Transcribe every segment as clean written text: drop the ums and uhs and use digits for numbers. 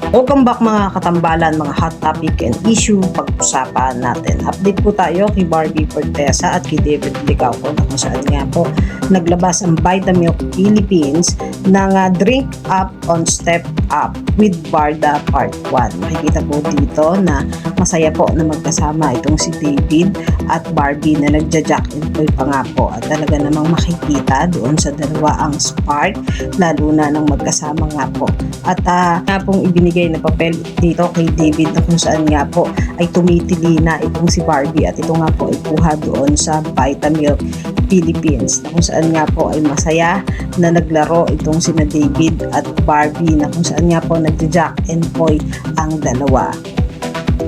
Welcome back mga katambalan, mga hot topic and issue pag-usapan natin. Update po tayo kay Barbie Fortesa at kay David Licauco na kung saan nga po naglabas ang Vitamilk Philippines ng Drink Up on Step Up with Barda Part 1. Makikita po dito na masaya po na magkasama itong si David at Barbie na nagja-jack and boy pa nga po. At talaga namang makikita doon sa dalawa ang spark, lalo na nang magkasama nga po. At nga pong ibinigay na papel dito kay David na kung saan nga po ay tumitili na itong si Barbie at ito nga po ay kuha doon sa Vitamilk Philippines na kung saan nga po ay masaya na naglaro itong sina David at Barbie na kung saan nga po nagja-jack and boy ang dalawa.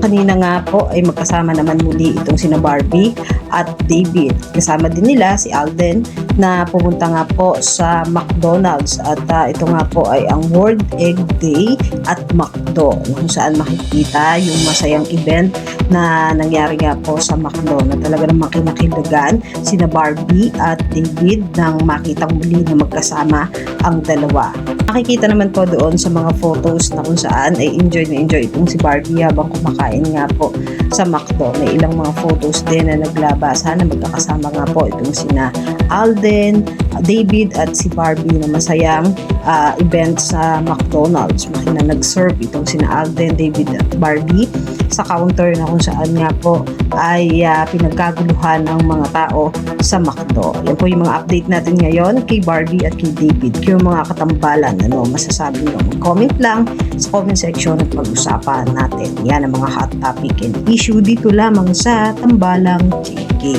Kanina nga po ay magkasama naman muli itong sina Barbie at David. Kasama din nila si Alden na pumunta nga po sa McDonald's at ito nga po ay ang World Egg Day at McDo kung saan makikita yung masayang event na nangyari nga po sa McDo na talaga namang kinakilagan sina Barbie at David nang makitang muli na magkasama ang dalawa. Makikita naman po doon sa mga photos na kung saan ay enjoy na enjoy itong si Barbie habang kumakain nga po sa McDo. May ilang mga photos din na naglabasa na magkakasama nga po itong sina Alden, David at si Barbie na masayang event sa McDonald's. Makina nag-serve itong sina Alden, David at Barbie sa counter na kung saan nga po ay pinagkaguluhan ng mga tao sa McDo. Yan po yung mga update natin ngayon kay Barbie at kay David. Kaya mga katambalan, ano masasabi nyo? Comment lang sa comment section at pag-usapan natin. Yan ang mga hot topic and issue dito lamang sa Tambalang JK.